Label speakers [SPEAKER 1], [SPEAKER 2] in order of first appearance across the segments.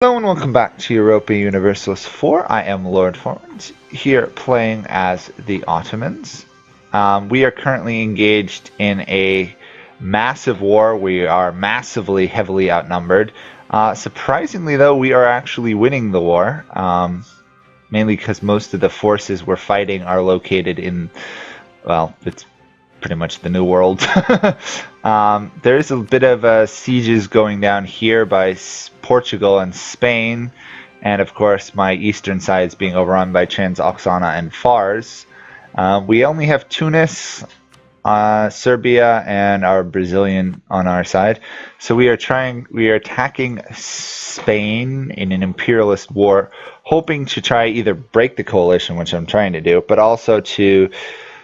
[SPEAKER 1] Hello and welcome back to Europa Universalis 4. I am Lord Forwind, here playing as the Ottomans. We are currently engaged in a massive war. We are massively, heavily outnumbered. Surprisingly though, we are actually winning the war, mainly because most of the forces we're fighting are located in, well, it's pretty much the New World. There's a bit of sieges going down here by Portugal and Spain, and of course my eastern side is being overrun by Transoxana and Fars. We only have Tunis, Serbia, and our Brazilian on our side. So we are attacking Spain in an imperialist war, hoping to try either break the coalition, which I'm trying to do, but also to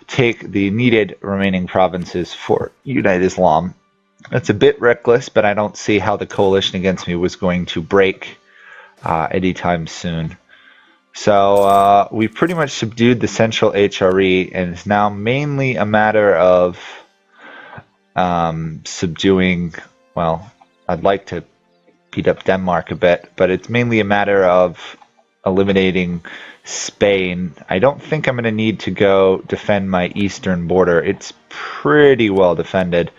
[SPEAKER 1] take the needed remaining provinces for Unite Islam. That's a bit reckless, but I don't see how the coalition against me was going to break anytime soon. So we pretty much subdued the central HRE, and it's now mainly a matter of subduing, well, I'd like to beat up Denmark a bit, but it's mainly a matter of eliminating Spain. I don't think I'm going to need to go defend my eastern border. It's pretty well defended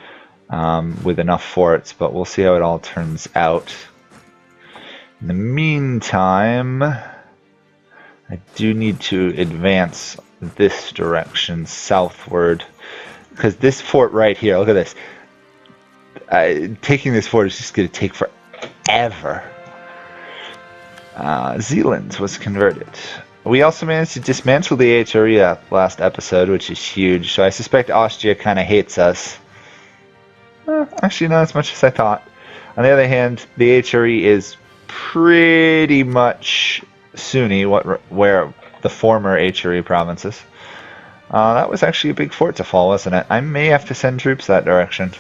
[SPEAKER 1] with enough forts, but we'll see how it all turns out. In the meantime, I do need to advance this direction southward, because this fort right here, look at this. Taking this fort is just going to take forever. Zealand was converted. We also managed to dismantle the HRE last episode, which is huge, so I suspect Austria kind of hates us. Actually, not as much as I thought. On the other hand, the HRE is pretty much Sunni, where the former HRE provinces. That was actually a big fort to fall, wasn't it? I may have to send troops that direction.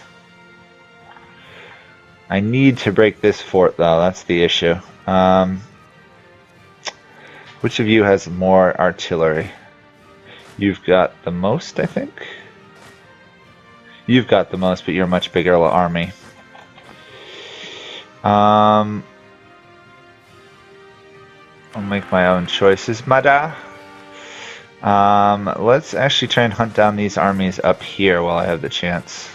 [SPEAKER 1] I need to break this fort, though. That's the issue. Which of you has more artillery? You've got the most, I think? You've got the most, but you're a much bigger army. I'll make my own choices, Mada. Let's actually try and hunt down these armies up here while I have the chance.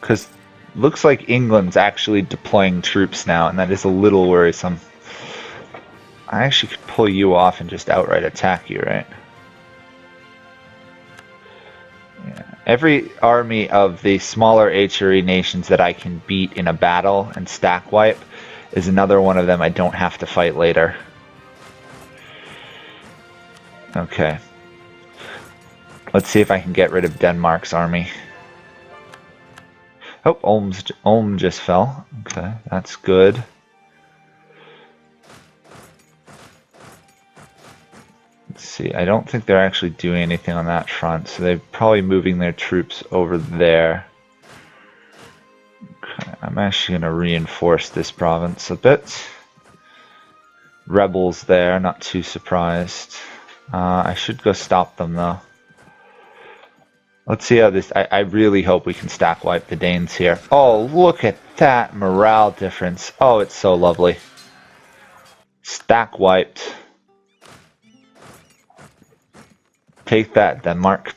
[SPEAKER 1] Because looks like England's actually deploying troops now, and that is a little worrisome. I actually could pull you off and just outright attack you, right? Yeah. Every army of the smaller HRE nations that I can beat in a battle and stack wipe is another one of them I don't have to fight later. Okay. Let's see if I can get rid of Denmark's army. Oh, Ulm just fell. Okay, that's good. Let's see, I don't think they're actually doing anything on that front, so they're probably moving their troops over there. Okay, I'm actually going to reinforce this province a bit. Rebels there, not too surprised. I should go stop them though. Let's see how this... I really hope we can stack wipe the Danes here. Oh, look at that morale difference. Oh, it's so lovely. Stack wiped. Take that, Denmark.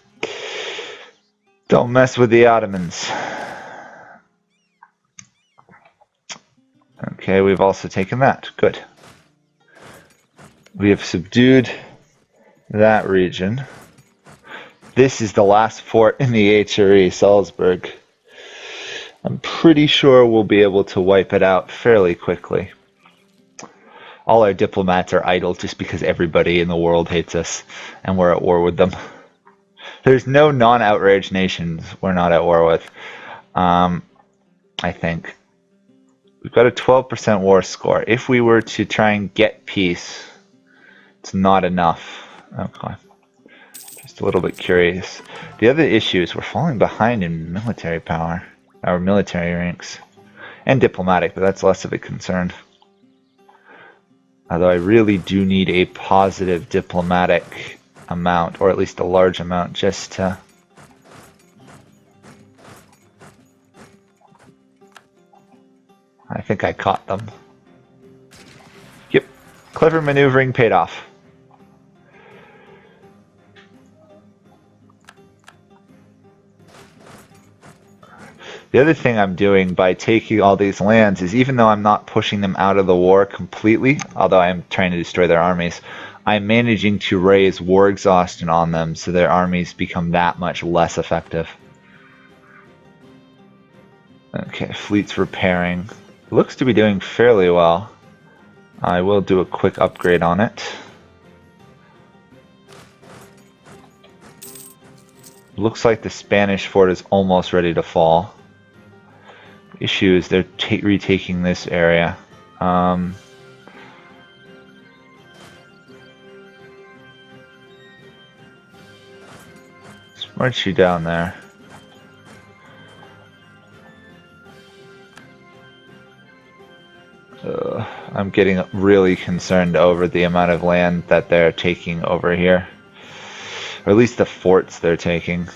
[SPEAKER 1] Don't mess with the Ottomans. Okay, we've also taken that. Good. We have subdued that region. This is the last fort in the HRE, Salzburg. I'm pretty sure we'll be able to wipe it out fairly quickly. All our diplomats are idle just because everybody in the world hates us and we're at war with them. There's no non-outraged nations we're not at war with, I think. We've got a 12% war score. If we were to try and get peace, it's not enough. Okay. Just a little bit curious. The other issue is we're falling behind in military power, our military ranks, and diplomatic, but that's less of a concern. Although I really do need a positive diplomatic amount, or at least a large amount, just to... I think I caught them. Yep. Clever maneuvering paid off. The other thing I'm doing by taking all these lands is, even though I'm not pushing them out of the war completely, although I am trying to destroy their armies, I'm managing to raise war exhaustion on them so their armies become that much less effective. Okay, fleet's repairing. Looks to be doing fairly well. I will do a quick upgrade on it. Looks like the Spanish fort is almost ready to fall. Issue is they're retaking this area. Let's march you down there. I'm getting really concerned over the amount of land that they're taking over here. Or at least the forts they're taking.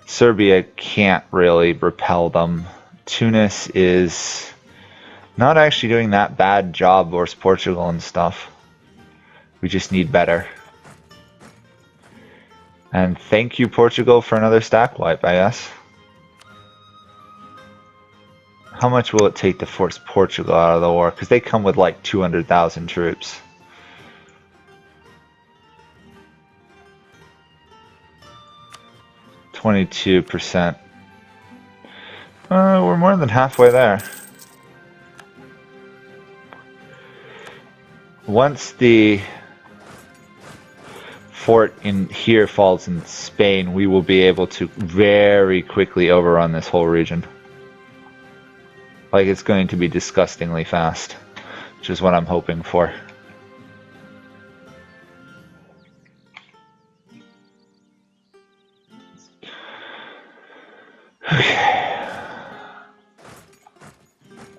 [SPEAKER 1] Serbia can't really repel them. Tunis is not actually doing that bad job versus Portugal and stuff. We just need better. And thank you, Portugal, for another stack wipe, I guess. How much will it take to force Portugal out of the war? Because they come with like 200,000 troops. %. We're more than halfway there. Once the fort in here falls in Spain, we will be able to very quickly overrun this whole region. Like, it's going to be disgustingly fast, which is what I'm hoping for. Okay.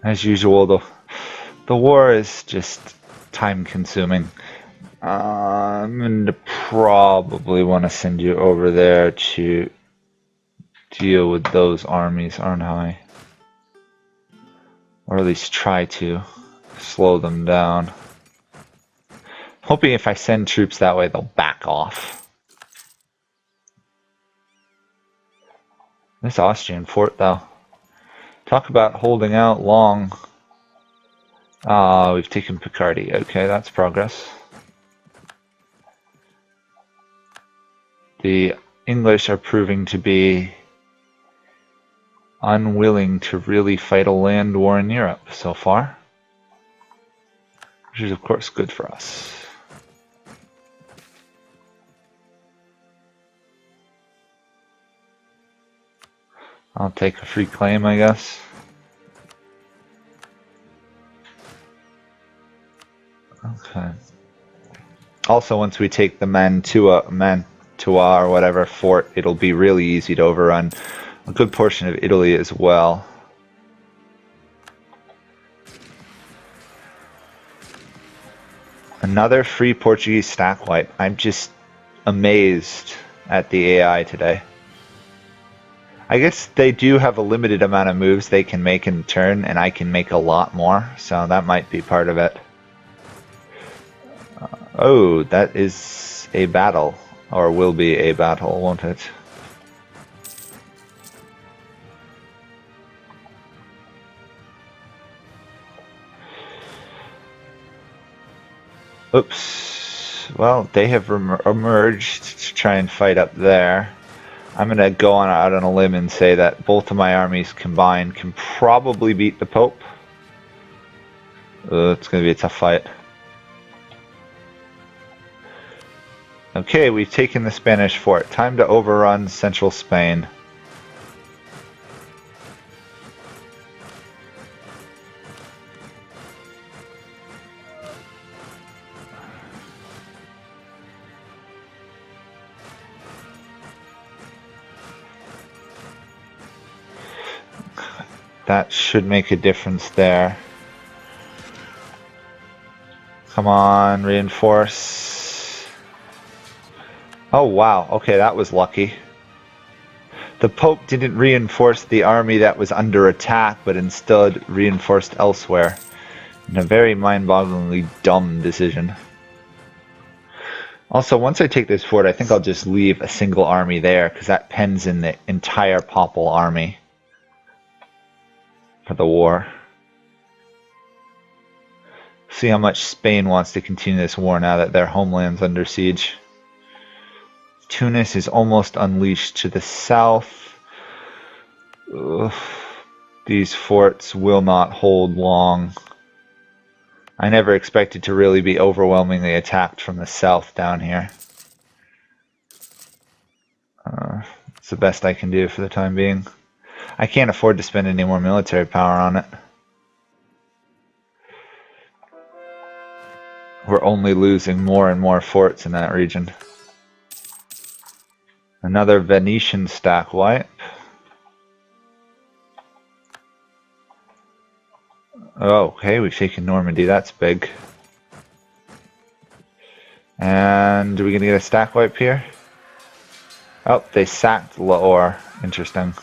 [SPEAKER 1] As usual, the war is just time-consuming. I'm going to probably want to send you over there to deal with those armies, aren't I? Or at least try to slow them down. Hoping if I send troops that way, they'll back off. This Austrian fort, though. Talk about holding out long. Ah, we've taken Picardy. Okay, that's progress. The English are proving to be unwilling to really fight a land war in Europe so far, which is of course good for us. I'll take a free claim, I guess. Okay. Also, once we take the Mantua or whatever fort, it'll be really easy to overrun a good portion of Italy as well. Another free Portuguese stack wipe. I'm just amazed at the AI today. I guess they do have a limited amount of moves they can make in turn, and I can make a lot more, so that might be part of it. Oh, that is a battle, or will be a battle, won't it? Oops. Well, they have emerged to try and fight up there. I'm going to go out on a limb and say that both of my armies combined can probably beat the Pope. It's going to be a tough fight. Okay, we've taken the Spanish fort. Time to overrun central Spain. That should make a difference there. Come on, reinforce. Oh wow, okay, that was lucky. The Pope didn't reinforce the army that was under attack, but instead reinforced elsewhere. In a very mind-bogglingly dumb decision. Also, once I take this fort, I think I'll just leave a single army there, because that pens in the entire Papal army for the war. See how much Spain wants to continue this war now that their homeland's under siege. Tunis is almost unleashed to the south. Ugh. These forts will not hold long. I never expected to really be overwhelmingly attacked from the south down here. It's the best I can do for the time being. I can't afford to spend any more military power on it. We're only losing more and more forts in that region. Another Venetian stack wipe. Oh, okay, we've taken Normandy, that's big. And are we gonna get a stack wipe here? Oh, they sacked Lahore. Interesting.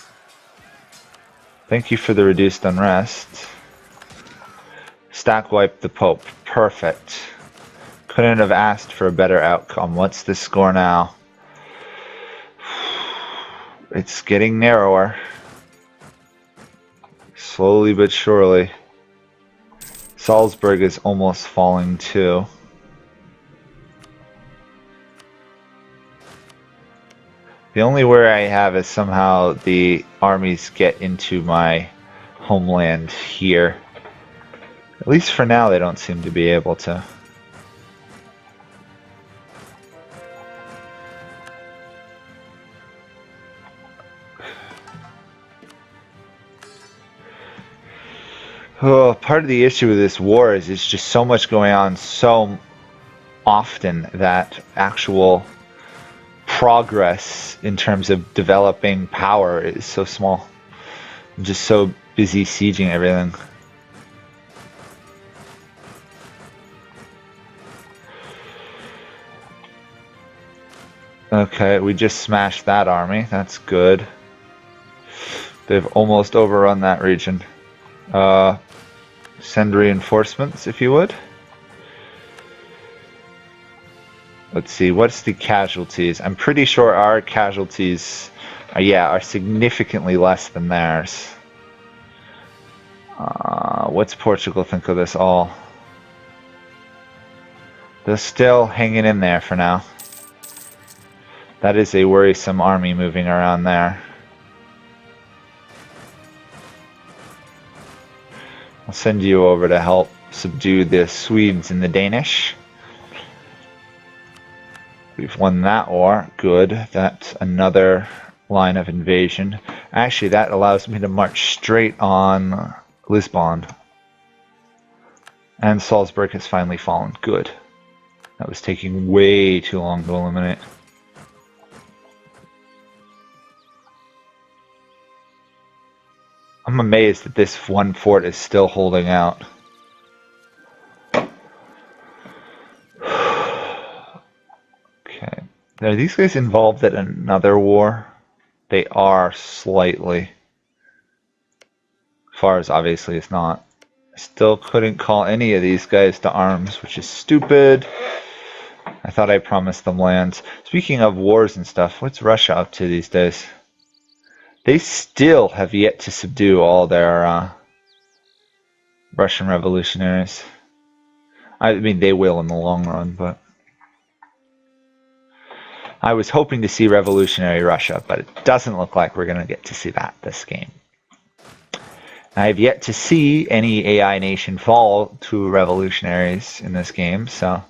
[SPEAKER 1] Thank you for the reduced unrest. Stack wipe the Pope. Perfect. Couldn't have asked for a better outcome. What's the score now? It's getting narrower. Slowly but surely. Salzburg is almost falling too. The only worry I have is somehow the armies get into my homeland here. At least for now they don't seem to be able to. Oh, part of the issue with this war is it's just so much going on so often that actual progress in terms of developing power is so small. I'm just so busy sieging everything. Okay, we just smashed that army. That's good. They've almost overrun that region. Send reinforcements, if you would. Let's see, what's the casualties? I'm pretty sure our casualties are significantly less than theirs. What's Portugal think of this all? They're still hanging in there for now. That is a worrisome army moving around there. I'll send you over to help subdue the Swedes and the Danish. We've won that war. Good. That's another line of invasion. Actually, that allows me to march straight on Lisbon. And Salzburg has finally fallen. Good. That was taking way too long to eliminate. I'm amazed that this one fort is still holding out. Okay. Are these guys involved in another war? They are slightly. Fars obviously it's not. Still couldn't call any of these guys to arms, which is stupid. I thought I promised them lands. Speaking of wars and stuff, what's Russia up to these days? They still have yet to subdue all their Russian revolutionaries. I mean, they will in the long run, but I was hoping to see revolutionary Russia, but it doesn't look like we're going to get to see that this game. I have yet to see any AI nation fall to revolutionaries in this game, so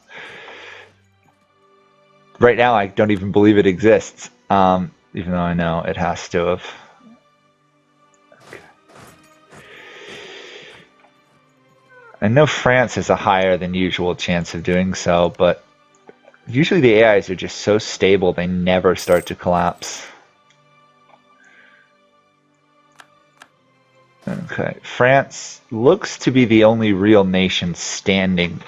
[SPEAKER 1] right now I don't even believe it exists, even though I know it has to have. Okay. I know France has a higher than usual chance of doing so, but usually the AIs are just so stable they never start to collapse. Okay, France looks to be the only real nation standing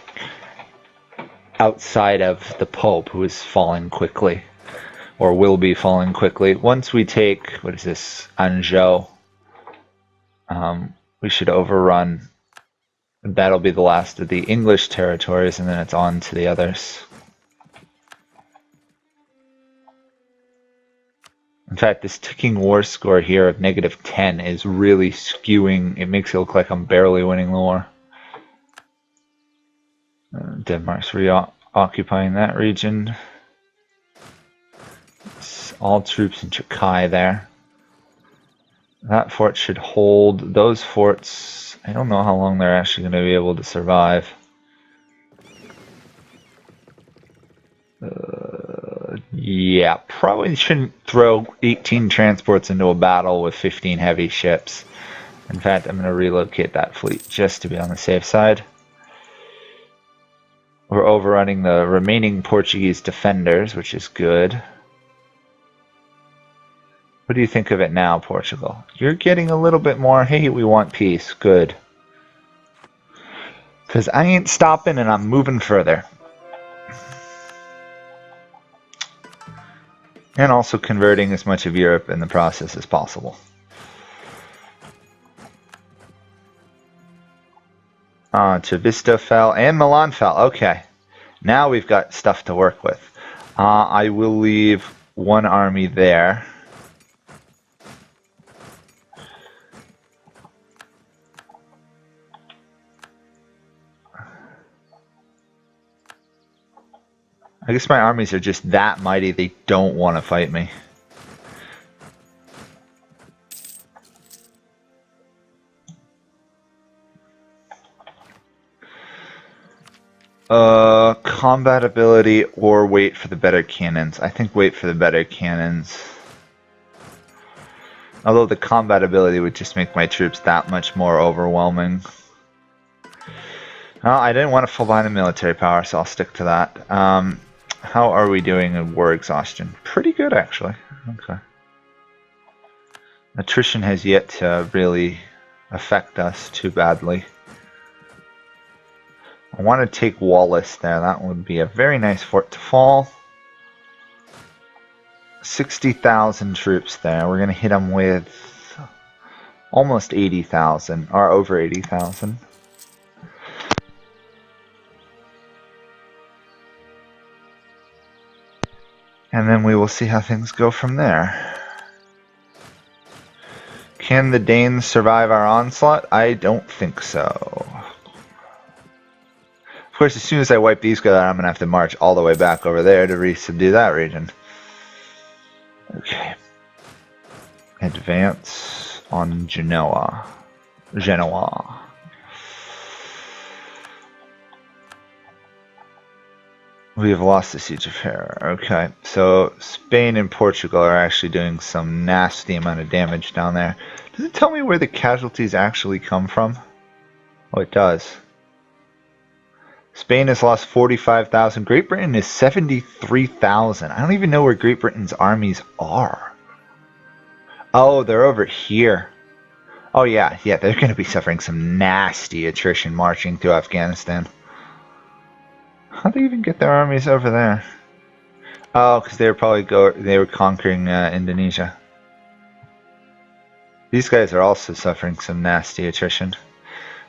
[SPEAKER 1] outside of the Pope, who is falling quickly. or will be falling quickly. Once we take, what is this, Anjou, we should overrun. That'll be the last of the English territories, and then it's on to the others. In fact, this ticking war score here of -10 is really skewing. It makes it look like I'm barely winning the war. Denmark's reoccupying that region. It's all troops in Trakai there. That fort should hold. Those forts, I don't know how long they're actually going to be able to survive. Yeah, probably shouldn't throw 18 transports into a battle with 15 heavy ships. In fact, I'm going to relocate that fleet just to be on the safe side. We're overrunning the remaining Portuguese defenders, which is good. What do you think of it now, Portugal? You're getting a little bit more, hey, we want peace. Good. Because I ain't stopping and I'm moving further. And also converting as much of Europe in the process as possible. Trevisto fell and Milan fell. Okay. Now we've got stuff to work with. I will leave one army there. I guess my armies are just that mighty, they don't want to fight me. Combat ability or wait for the better cannons. I think wait for the better cannons. Although the combat ability would just make my troops that much more overwhelming. Well, I didn't want to fall behind in military power, so I'll stick to that. How are we doing in war exhaustion? Pretty good, actually. Okay. Attrition has yet to really affect us too badly. I want to take Wallace there. That would be a very nice fort to fall. 60,000 troops there. We're going to hit them with almost 80,000, or over 80,000. And then we will see how things go from there. Can the Danes survive our onslaught? I don't think so. Of course, as soon as I wipe these guys out, I'm going to have to march all the way back over there to re-subdue that region. Okay. Advance on Genoa. We have lost the Siege of Hera. Okay, so Spain and Portugal are actually doing some nasty amount of damage down there. Does it tell me where the casualties actually come from? Oh, it does. Spain has lost 45,000. Great Britain is 73,000. I don't even know where Great Britain's armies are. Oh, they're over here. Oh, yeah, they're going to be suffering some nasty attrition marching through Afghanistan. How'd they even get their armies over there? Oh, because they were conquering Indonesia. These guys are also suffering some nasty attrition.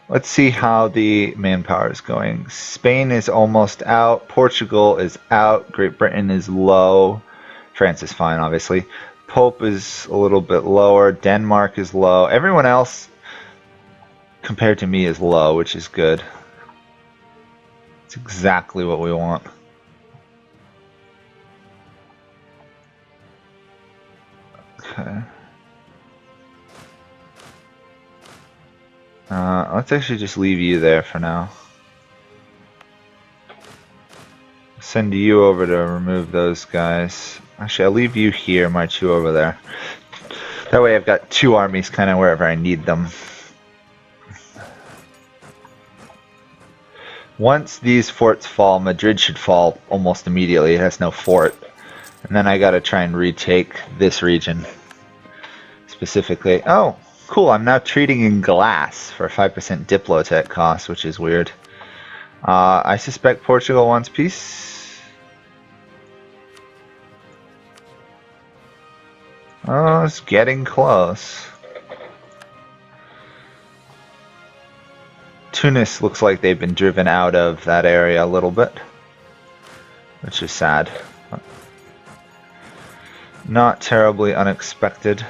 [SPEAKER 1] Let's see how the manpower is going. Spain is almost out. Portugal is out. Great Britain is low. France is fine, obviously. Pope is a little bit lower. Denmark is low. Everyone else, compared to me, is low, which is good. It's exactly what we want. Okay. Let's actually just leave you there for now. Send you over to remove those guys. Actually, I'll leave you here, march you over there. That way I've got two armies kind of wherever I need them. Once these forts fall, Madrid should fall almost immediately. It has no fort. And then I gotta try and retake this region. Specifically. Oh, cool. I'm now trading in glass for a 5% Diplotech cost, which is weird. I suspect Portugal wants peace. Oh, it's getting close. Tunis looks like they've been driven out of that area a little bit, which is sad. Not terribly unexpected.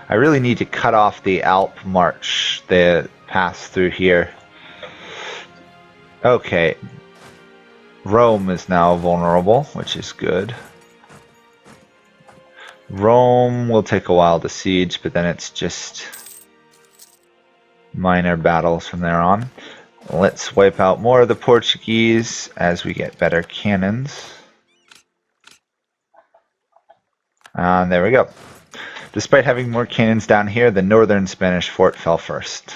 [SPEAKER 1] I really need to cut off the Alp march that pass through here. Okay. Rome is now vulnerable, which is good. Rome will take a while to siege, but then it's just minor battles from there on. Let's wipe out more of the Portuguese as we get better cannons. And there we go. Despite having more cannons down here, the northern Spanish fort fell first.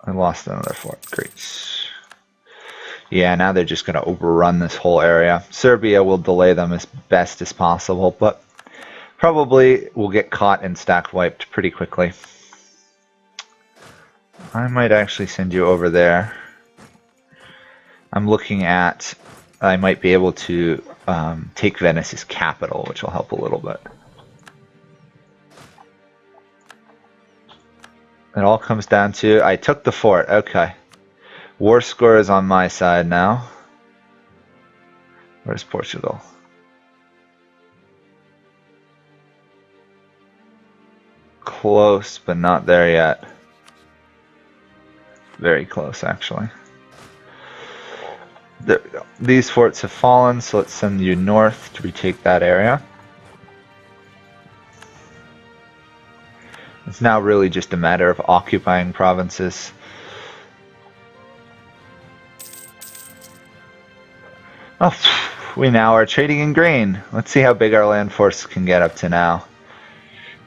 [SPEAKER 1] I lost another fort. Great. Yeah, now they're just going to overrun this whole area. Serbia will delay them as best as possible, but probably will get caught and stack wiped pretty quickly. I might actually send you over there. I'm looking at, I might be able to take Venice's capital, which will help a little bit. It all comes down to, I took the fort, okay. War score is on my side now. Where's Portugal? Close, but not there yet. Very close, actually. There we go. These forts have fallen, so let's send you north to retake that area. It's now really just a matter of occupying provinces. Oh, we now are trading in grain. Let's see how big our land force can get up to now.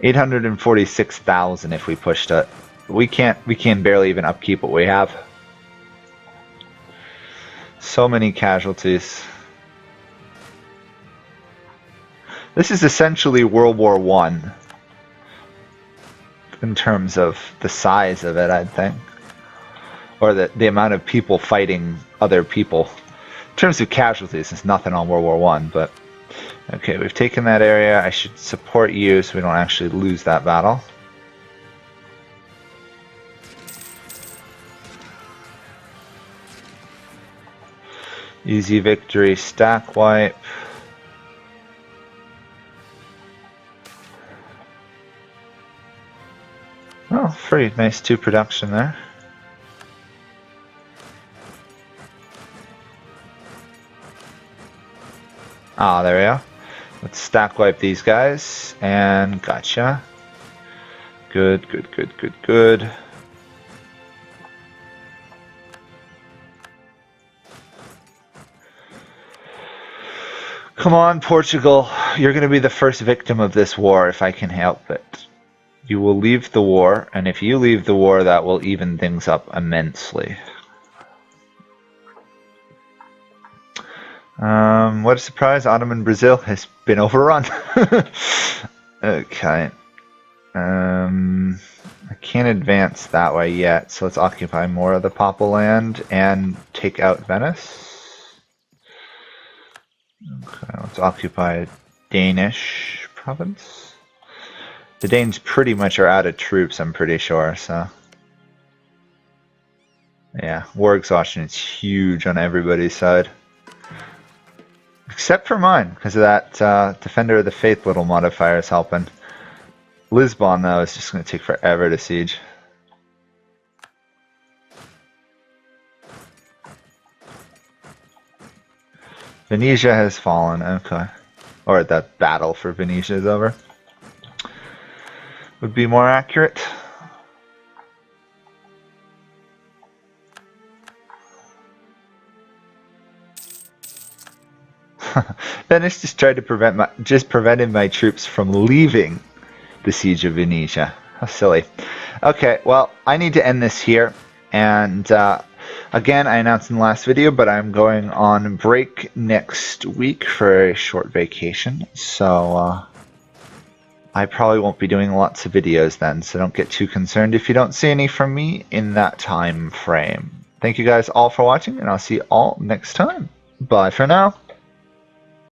[SPEAKER 1] 846,000 if we pushed it. We can barely even upkeep what we have. So many casualties. This is essentially World War I in terms of the size of it, I'd think. Or the amount of people fighting other people. In terms of casualties, it's nothing on World War I, but okay, we've taken that area. I should support you so we don't actually lose that battle. Easy victory, stack wipe. Oh, free. Nice 2 production there. Ah, there we go. Let's stack wipe these guys. And gotcha. Good, good, good, good, good. Come on, Portugal. You're going to be the first victim of this war if I can help it. You will leave the war, and if you leave the war, that will even things up immensely. What a surprise, Ottoman Brazil has been overrun. Okay. I can't advance that way yet, so let's occupy more of the Papal land and take out Venice. Okay, let's occupy a Danish province. The Danes pretty much are out of troops, I'm pretty sure, so... Yeah, war exhaustion is huge on everybody's side. Except for mine, because of that Defender of the Faith little modifier is helping. Lisbon, though, is just going to take forever to siege. Venetia has fallen, okay. Or that battle for Venetia is over. Would be more accurate. Venice just tried to prevented my troops from leaving the siege of Venetia. How silly. Okay, well, I need to end this here, and again, I announced in the last video, but I'm going on break next week for a short vacation, so I probably won't be doing lots of videos then, so don't get too concerned if you don't see any from me in that time frame. Thank you guys all for watching, and I'll see you all next time. Bye for now.